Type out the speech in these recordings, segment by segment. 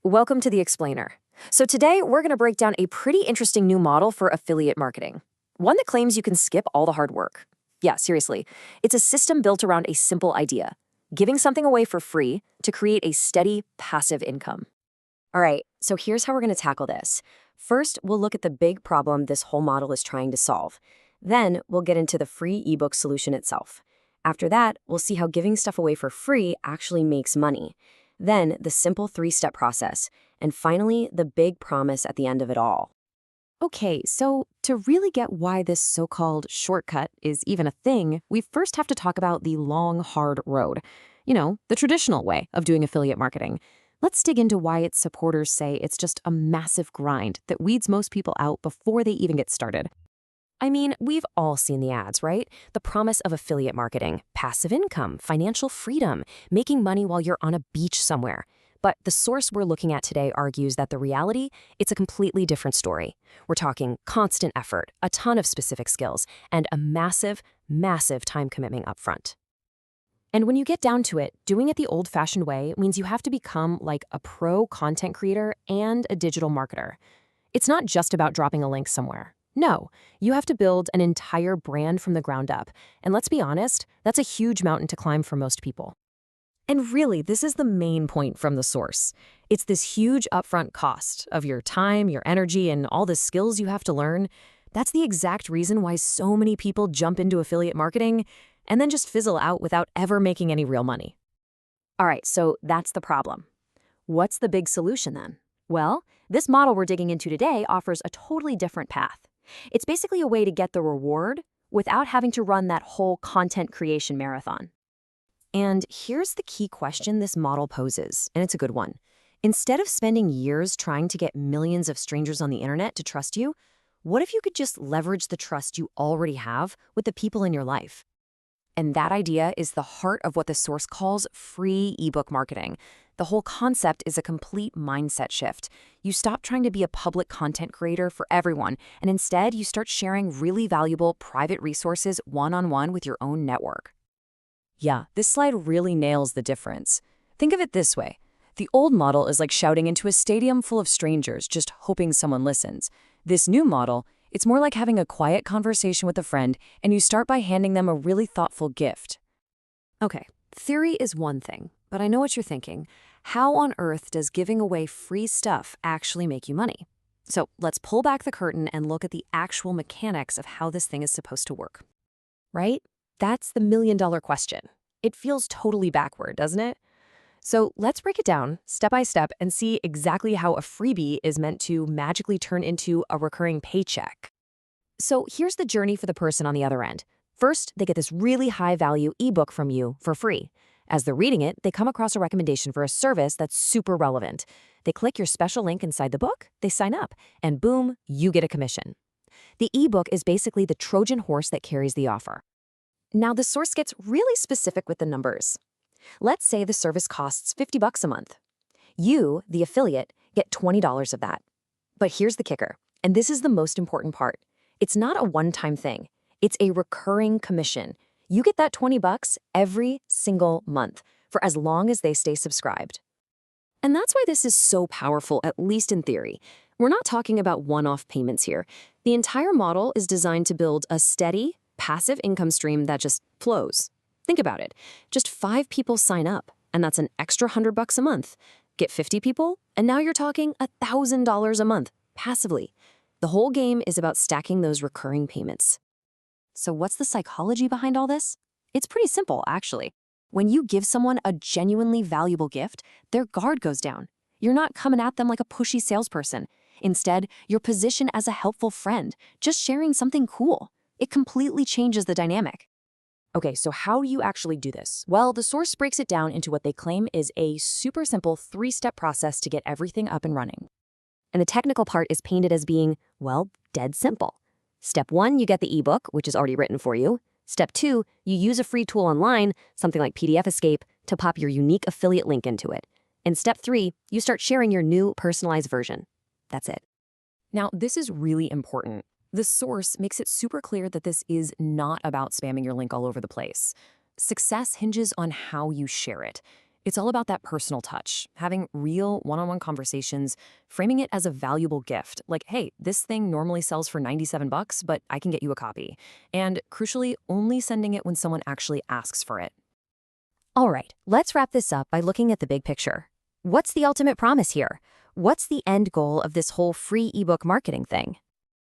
Welcome to the Explainer. So today we're going to break down a pretty interesting new model for affiliate marketing. One that claims you can skip all the hard work. Yeah, seriously. It's a system built around a simple idea, giving something away for free to create a steady, passive income. All right, so here's how we're going to tackle this. First, we'll look at the big problem this whole model is trying to solve. Then, we'll get into the free ebook solution itself. After that, we'll see how giving stuff away for free actually makes money. Then, the simple three-step process. And finally, the big promise at the end of it all. Okay, so to really get why this so-called shortcut is even a thing, we first have to talk about the long, hard road. You know, the traditional way of doing affiliate marketing. Let's dig into why its supporters say it's just a massive grind that weeds most people out before they even get started. I mean, we've all seen the ads, right? The promise of affiliate marketing, passive income, financial freedom, making money while you're on a beach somewhere. But the source we're looking at today argues that the reality, it's a completely different story. We're talking constant effort, a ton of specific skills, and a massive, massive time commitment up front. And when you get down to it, doing it the old-fashioned way means you have to become like a pro content creator and a digital marketer. It's not just about dropping a link somewhere. No, you have to build an entire brand from the ground up. And let's be honest, that's a huge mountain to climb for most people. And really, this is the main point from the source. It's this huge upfront cost of your time, your energy, and all the skills you have to learn. That's the exact reason why so many people jump into affiliate marketing and then just fizzle out without ever making any real money. All right, so that's the problem. What's the big solution then? Well, this model we're digging into today offers a totally different path. It's basically a way to get the reward without having to run that whole content creation marathon. And here's the key question this model poses, and it's a good one. Instead of spending years trying to get millions of strangers on the internet to trust you, what if you could just leverage the trust you already have with the people in your life? And that idea is the heart of what the source calls free ebook marketing. The whole concept is a complete mindset shift. You stop trying to be a public content creator for everyone, and instead you start sharing really valuable private resources one-on-one with your own network. Yeah, this slide really nails the difference. Think of it this way. The old model is like shouting into a stadium full of strangers, just hoping someone listens. This new model, it's more like having a quiet conversation with a friend, and you start by handing them a really thoughtful gift. Okay, theory is one thing, but I know what you're thinking. How on earth does giving away free stuff actually make you money? So let's pull back the curtain and look at the actual mechanics of how this thing is supposed to work. Right? That's the million-dollar question. It feels totally backward, doesn't it? So let's break it down step by step and see exactly how a freebie is meant to magically turn into a recurring paycheck. So here's the journey for the person on the other end. First, they get this really high-value ebook from you for free. As they're reading it, they come across a recommendation for a service that's super relevant. They click your special link inside the book, they sign up, and boom, you get a commission. The ebook is basically the Trojan horse that carries the offer. Now, the source gets really specific with the numbers. Let's say the service costs $50 a month. You, the affiliate, get $20 of that. But here's the kicker, and this is the most important part. It's not a one-time thing. It's a recurring commission. You get that $20 every single month for as long as they stay subscribed. And that's why this is so powerful, at least in theory. We're not talking about one-off payments here. The entire model is designed to build a steady, passive income stream that just flows. Think about it. Just 5 people sign up, and that's an extra $100 a month. Get 50 people, and now you're talking $1,000 a month, passively. The whole game is about stacking those recurring payments. So what's the psychology behind all this? It's pretty simple, actually. When you give someone a genuinely valuable gift, their guard goes down. You're not coming at them like a pushy salesperson. Instead, you're positioned as a helpful friend, just sharing something cool. It completely changes the dynamic. Okay, so how do you actually do this? Well, the source breaks it down into what they claim is a super simple 3-step process to get everything up and running. And the technical part is painted as being, well, dead simple. Step 1, you get the ebook, which is already written for you. Step 2, you use a free tool online, something like PDF Escape, to pop your unique affiliate link into it. And step 3, you start sharing your new personalized version. That's it. Now, this is really important. The source makes it super clear that this is not about spamming your link all over the place. Success hinges on how you share it. It's all about that personal touch, having real one-on-one conversations, framing it as a valuable gift, like, hey, this thing normally sells for 97 bucks, but I can get you a copy. And crucially, only sending it when someone actually asks for it. All right, let's wrap this up by looking at the big picture. What's the ultimate promise here? What's the end goal of this whole free ebook marketing thing?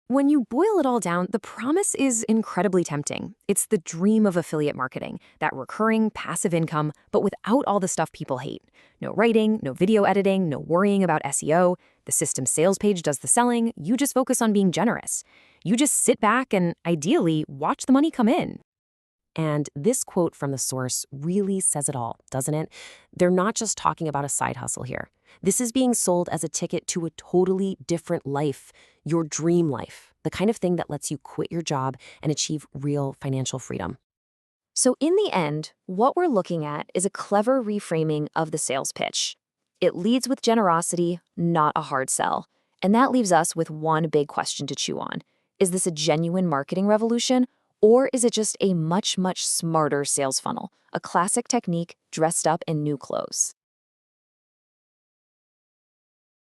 When you boil it all down, the promise is incredibly tempting. It's the dream of affiliate marketing, that recurring passive income, but without all the stuff people hate. No writing, no video editing, no worrying about SEO. The system sales page does the selling. You just focus on being generous. You just sit back and, ideally, watch the money come in. And this quote from the source really says it all, doesn't it? They're not just talking about a side hustle here. This is being sold as a ticket to a totally different life, your dream life, the kind of thing that lets you quit your job and achieve real financial freedom. So in the end, what we're looking at is a clever reframing of the sales pitch. It leads with generosity, not a hard sell. And that leaves us with one big question to chew on. Is this a genuine marketing revolution? Or is it just a much, much smarter sales funnel, a classic technique dressed up in new clothes?